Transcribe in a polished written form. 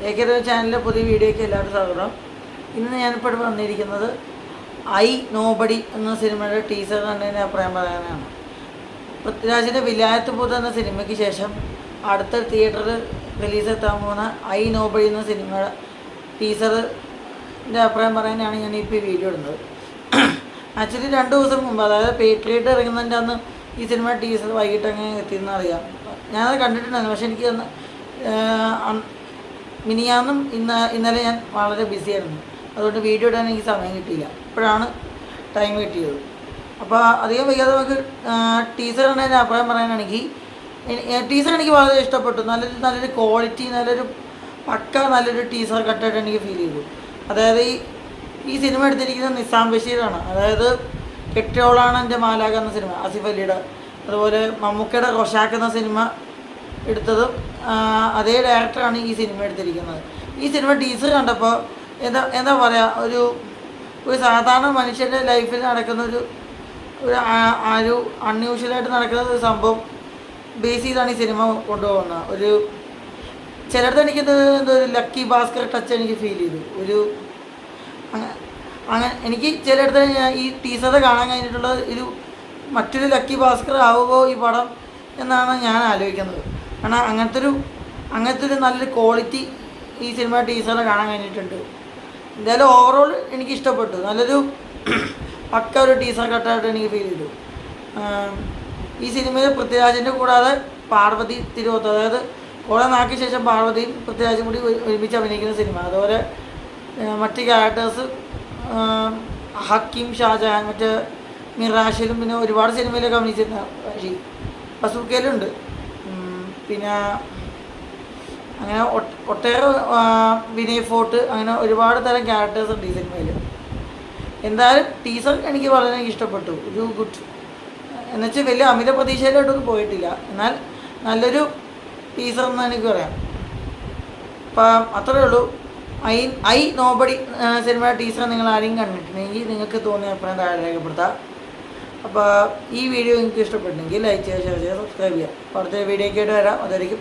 ഏകദേശം ചാനലിലെ പുതിയ വീഡിയോയ്ക്ക് എല്ലാവർക്കും സ്വാഗതം. ഇന്ന് ഞാനിപ്പോൾ വന്നിരിക്കുന്നത് ഐ നോബഡി എന്ന സിനിമയുടെ ടീസർ കണ്ടതിൻ്റെ അഭിപ്രായം പറയാനാണ്. പൃഥ്വിരാജിൻ്റെ വിലായത്ത് പൂത്ത് എന്ന സിനിമയ്ക്ക് ശേഷം അടുത്ത തിയേറ്ററിൽ റിലീസെത്താൻ പോകുന്ന ഐ നോബഡി എന്ന സിനിമയുടെ ടീസറിൻ്റെ അഭിപ്രായം പറയാനാണ് ഞാനിപ്പോൾ ഈ വീഡിയോ ഇടുന്നത്. ആക്ച്വലി 2 ദിവസം മുമ്പ്, അതായത് പേട്രിയറ്റ് ഇറങ്ങുന്നതിൻ്റെ അന്ന് ഈ സിനിമ ടീസർ വൈകിട്ട് അങ്ങനെ എത്തിയെന്ന് അറിയാം. ഞാനത് കണ്ടിട്ടുണ്ടായിരുന്നു. പക്ഷേ എനിക്ക് മിനിയാന്നും ഇന്നലെ ഞാൻ വളരെ ബിസിയായിരുന്നു. അതുകൊണ്ട് വീഡിയോ ഇടാൻ എനിക്ക് സമയം കിട്ടിയില്ല. ഇപ്പോഴാണ് ടൈം കിട്ടിയത്. അപ്പോൾ അധികം വൈകാതെ നമുക്ക് ടീസർ കണ്ടതിൻ്റെ അഭിപ്രായം പറയാനാണെങ്കിൽ ടീസർ എനിക്ക് വളരെ ഇഷ്ടപ്പെട്ടു. നല്ലൊരു ക്വാളിറ്റി, നല്ലൊരു ടീസർ കട്ടായിട്ട് എനിക്ക് ഫീൽ ചെയ്തു. അതായത് ഈ സിനിമ എടുത്തിരിക്കുന്നത് നിസാം ബഷീറാണ്. അതായത് കെട്ടിയോളാണ് എൻ്റെ മാലാഖ എന്ന സിനിമ, ആസിഫ് അലിയുടെ. അതുപോലെ മമ്മൂക്കയുടെ റൊഷാക്ക് എന്ന സിനിമ എടുത്തതും അതേ ഡയറക്ടറാണ് ഈ സിനിമ എടുത്തിരിക്കുന്നത്. ഈ സിനിമ ടീസർ കണ്ടപ്പോൾ എന്താ പറയുക, ഒരു സാധാരണ മനുഷ്യൻ്റെ ലൈഫിൽ നടക്കുന്ന ഒരു അൺയൂഷ്വലായിട്ട് നടക്കുന്ന ഒരു സംഭവം ബേസ് ചെയ്താണ് ഈ സിനിമ കൊണ്ടുപോകുന്നത്. ചിലടത്ത് എനിക്കത് ഒരു ലക്കി ഭാസ്കർ ടച്ച് എനിക്ക് ഫീൽ ചെയ്തു. അങ്ങനെ എനിക്ക് ചിലയിടത്ത് ഈ ടീസർ കാണാൻ കഴിഞ്ഞിട്ടുള്ള മറ്റൊരു ലക്കി ഭാസ്കർ ആവുമോ ഈ പടം എന്നാണ് ഞാൻ ആലോചിക്കുന്നത്. കാരണം അങ്ങനത്തെ ഒരു നല്ലൊരു ക്വാളിറ്റി ഈ സിനിമ ടീസറിൽ കാണാൻ കഴിഞ്ഞിട്ടുണ്ട്. എന്തായാലും ഓവറോൾ എനിക്ക് ഇഷ്ടപ്പെട്ടു. നല്ലൊരു പക്ക ഒരു ടീസർ കട്ടായിട്ട് എനിക്ക് ഫീൽ ചെയ്തു. ഈ സിനിമയിൽ പൃഥ്വിരാജിൻ്റെ കൂടാതെ പാർവതി തിരുവോത്ത്, അതായത് കുറേ നാൾക്ക് ശേഷം പാർവതിയും പൃഥ്വിരാജും കൂടി ഒരുമിച്ച് അഭിനയിക്കുന്ന സിനിമ. അതുപോലെ മറ്റ് ക്യാരക്ടേഴ്സ് ഹക്കീം, ഷാജഹാൻ, മറ്റേ മിറാഷിലും പിന്നെ ഒരുപാട് സിനിമയിലൊക്കെ അഭിനയിച്ചിരുന്ന ബസൂക്കയിലുണ്ട്. പിന്നെ അങ്ങനെ ഒട്ടേറെ വിനയ് ഫോർട്ട്, അങ്ങനെ ഒരുപാട് തരം ക്യാരക്ടേഴ്സ് ഉണ്ട് ഈ സിനിമയിൽ. എന്തായാലും ടീസർ എനിക്ക് വളരെ ഇഷ്ടപ്പെട്ടു. ഒരു ഗുഡ് എന്നുവെച്ചാൽ വലിയ അമിത പ്രതീക്ഷയിലോട്ടൊന്നും പോയിട്ടില്ല. എന്നാൽ നല്ലൊരു ടീസർ എന്ന് എനിക്ക് പറയാം. അപ്പം അത്രയേ ഉള്ളൂ. ഐ നോബഡി സിനിമയുടെ ടീസർ നിങ്ങൾ ആരെയും കണ്ടിട്ടുണ്ടെങ്കിൽ നിങ്ങൾക്ക് തോന്നിയ അഭിപ്രായം താഴെ രേഖപ്പെടുത്താം. അപ്പോൾ ഈ വീഡിയോ നിങ്ങൾക്ക് ഇഷ്ടപ്പെട്ടെങ്കിൽ ലൈക്ക് ചെയ്യുക, ഷെയർ ചെയ്യുക, സബ്സ്ക്രൈബ് ചെയ്യുക. അടുത്ത വീഡിയോയ്ക്കായിട്ട് വരാം. അതായിരിക്കും.